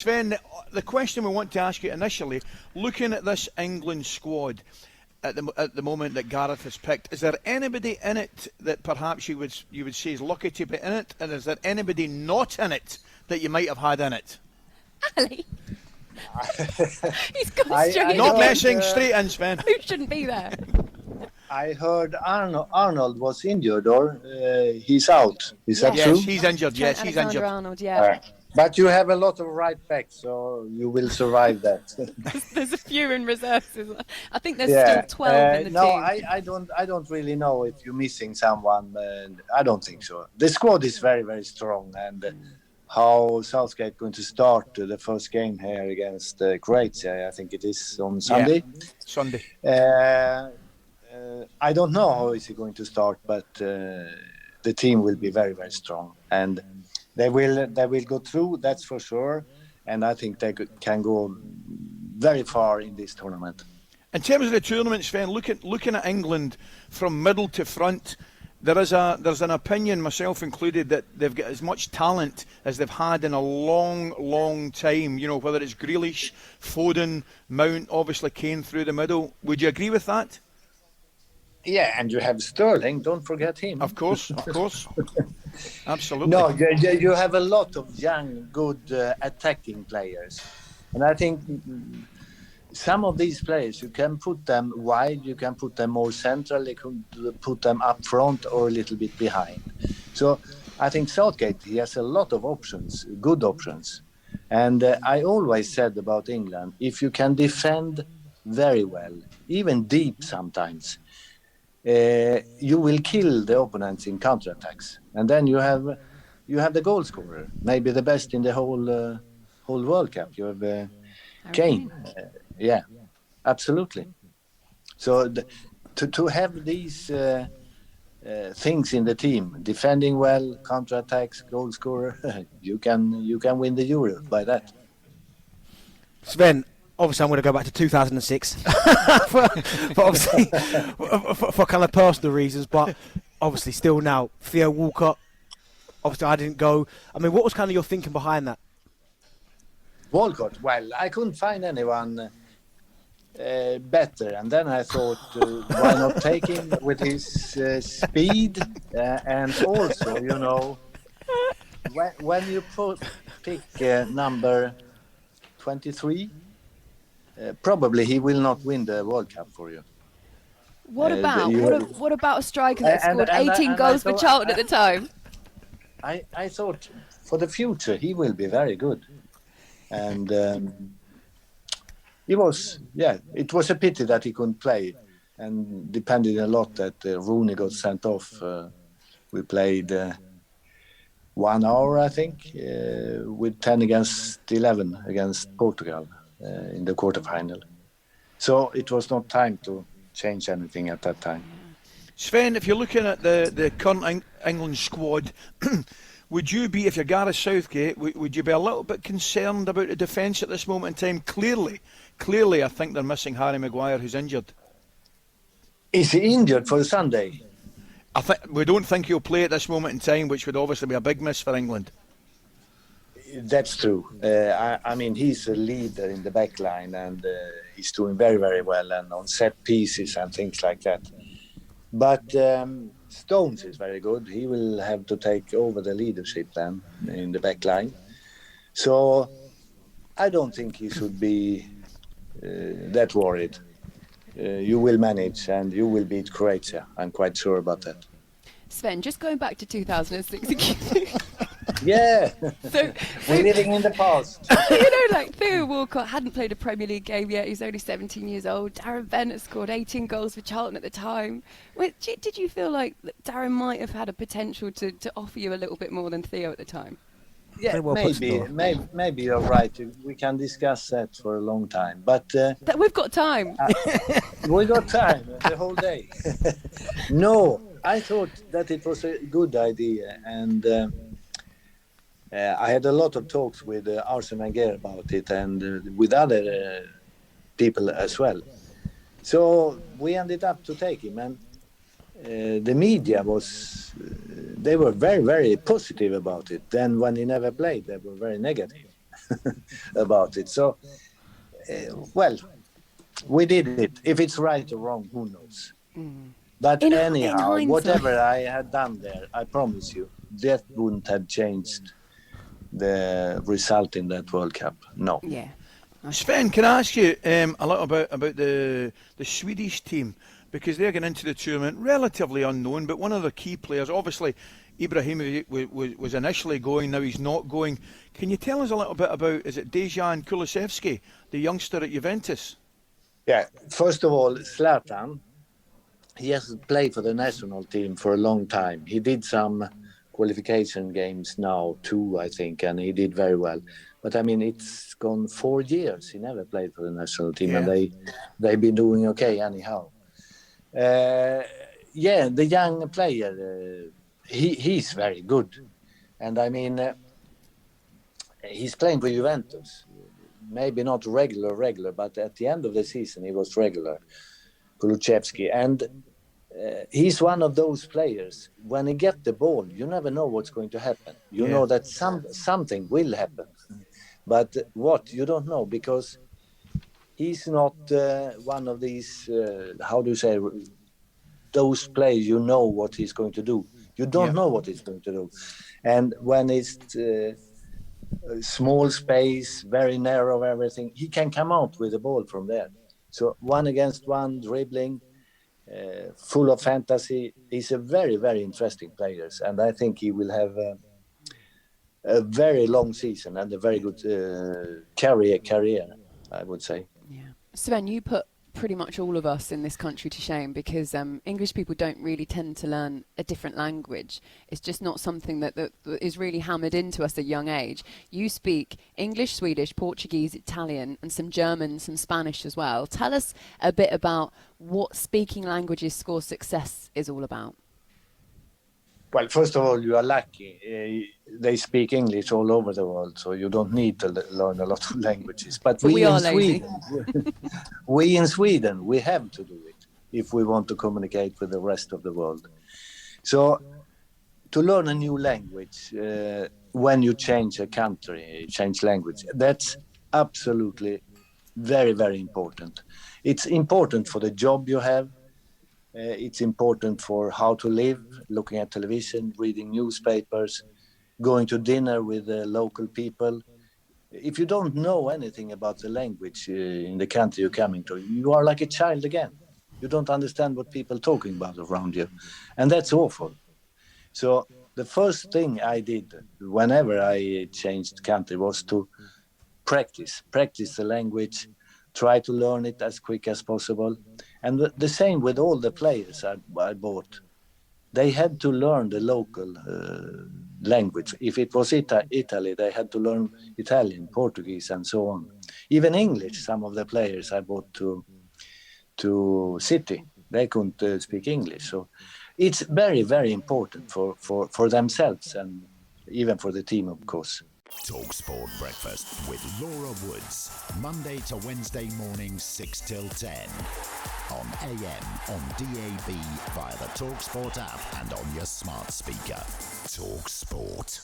Sven, the question we want to ask you initially, looking at this England squad at the moment that Gareth has picked, is there anybody in it that perhaps you would say is lucky to be in it, and is there anybody not in it that you might have had in it? Ali, he's gone straight. Not messing, straight in, Sven. Who shouldn't be there? I heard Arnold was injured, or he's out. Is that Yes, true? he's injured. Yes, he's injured. Arnold, yeah. But you have a lot of right backs, so you will survive that. There's a few in reserves as well. I think there's still 12 in the team. I don't really know if you're missing someone. I don't think so. The squad is very, very strong, and how Southgate going to start the first game here against Croatia, I think it is on Sunday. Yeah, Sunday. I don't know how is he going to start, but the team will be very, very strong, and they will go through, that's for sure, and I think they can go very far in this tournament. In terms of the tournament, Sven, looking at England from middle to front, there's an opinion, myself included, that they've got as much talent as they've had in a long, long time. You know, whether it's Grealish, Foden, Mount, obviously Kane through the middle. Would you agree with that? Yeah, and you have Sterling, don't forget him. Of course. Absolutely. No, you have a lot of young, good attacking players. And I think some of these players, you can put them wide, you can put them more central, you can put them up front or a little bit behind. So I think Southgate, he has a lot of options, good options. And I always said about England, if you can defend very well, even deep sometimes, you will kill the opponents in counterattacks, and then you have the goal scorer, maybe the best in the whole World Cup. You have Kane, yeah, absolutely. So to have these things in the team, defending well, counterattacks, goal scorer, you can win the Euro by that. Sven, obviously I'm going to go back to 2006 for obviously for kind of personal reasons, but obviously still now Theo Walcott, obviously I didn't go. I mean, what was kind of your thinking behind that? Walcott, well, I couldn't find anyone better, and then I thought, why not take him with his speed, and also, you know, when you pick number 23, probably he will not win the World Cup for you. What about a striker that scored 18 goals for Charlton at the time? I thought for the future he will be very good, and it was a pity that he couldn't play, and depended a lot that Rooney got sent off. We played 1 hour, I think, with 10 against 11 against Portugal. In the quarterfinal. So it was not time to change anything at that time. Sven, if you're looking at the current England squad, would you be, if you're Gareth Southgate, would you be a little bit concerned about the defence at this moment in time? Clearly, I think they're missing Harry Maguire, who's injured. Is he injured for Sunday? We don't think he'll play at this moment in time, which would obviously be a big miss for England. That's true. I mean, he's a leader in the back line, and he's doing very, very well, and on set pieces and things like that. But Stones is very good. He will have to take over the leadership then in the back line. So I don't think he should be that worried. You will manage, and you will beat Croatia. I'm quite sure about that. Sven, just going back to 2006. Yeah, So we're living in the past. you know, like Theo Walcott hadn't played a Premier League game yet. He's only 17 years old. Darren Bennett scored 18 goals for Charlton at the time. Did you feel like Darren might have had a potential to offer you a little bit more than Theo at the time? Yeah, maybe you're right. We can discuss that for a long time, but We've got time. We got time the whole day. No, I thought that it was a good idea, and I had a lot of talks with Arsene Wenger about it, and with other people as well. So we ended up to take him, and the media they were very, very positive about it. Then when he never played, they were very negative. about it. So, well, we did it. If it's right or wrong, who knows? But In anyhow, hindsight. whatever I had done there, I promise you, that wouldn't have changed the result in that World Cup. No. Yeah. Sven, can I ask you a little bit about the Swedish team? Because they're getting into the tournament relatively unknown, but one of the key players, obviously, Ibrahimovic was initially going, now he's not going. Can you tell us a little bit about, is it Dejan Kulusevski, the youngster at Juventus? Yeah, first of all, Zlatan, he hasn't played for the national team for a long time. He did some qualification games now, 2, I think, and he did very well. But I mean, it's gone 4 years. He never played for the national team, Yeah. and they've been doing okay anyhow. The young player, he's very good. And I mean, he's playing for Juventus. Maybe not regular, but at the end of the season, he was regular, Kulusevski. And he's one of those players, when he gets the ball, you never know what's going to happen. You know that something will happen. But what, you don't know, because he's not one of these, those players, you know what he's going to do. You don't know what he's going to do. And when it's small space, very narrow, everything, he can come out with the ball from there. So 1-against-1 dribbling, full of fantasy. He's a very, very interesting player. And I think he will have a very long season and a very good career, I would say. Yeah. Sven, you put pretty much all of us in this country to shame, because English people don't really tend to learn a different language. It's just not something that is really hammered into us at a young age. You speak English, Swedish, Portuguese, Italian, and some German, some Spanish as well. Tell us a bit about what speaking languages score success is all about. Well, first of all, you are lucky. They speak English all over the world, so you don't need to learn a lot of languages. But we in Sweden, we have to do it if we want to communicate with the rest of the world. So, to learn a new language, when you change a country, change language, that's absolutely very, very important. It's important for the job you have. It's important for how to live, looking at television, reading newspapers, going to dinner with the local people. If you don't know anything about the language in the country you're coming to, you are like a child again. You don't understand what people are talking about around you. And that's awful. So the first thing I did whenever I changed country was to practice the language, try to learn it as quick as possible. And the same with all the players I bought. They had to learn the local language. If it was Italy, they had to learn Italian, Portuguese, and so on. Even English, some of the players I bought to City, they couldn't speak English. So it's very, very important for themselves and even for the team, of course. talkSPORT Breakfast with Laura Woods, Monday to Wednesday mornings 6 till 10. On AM, on DAB, via the talkSPORT app and on your smart speaker. talkSPORT.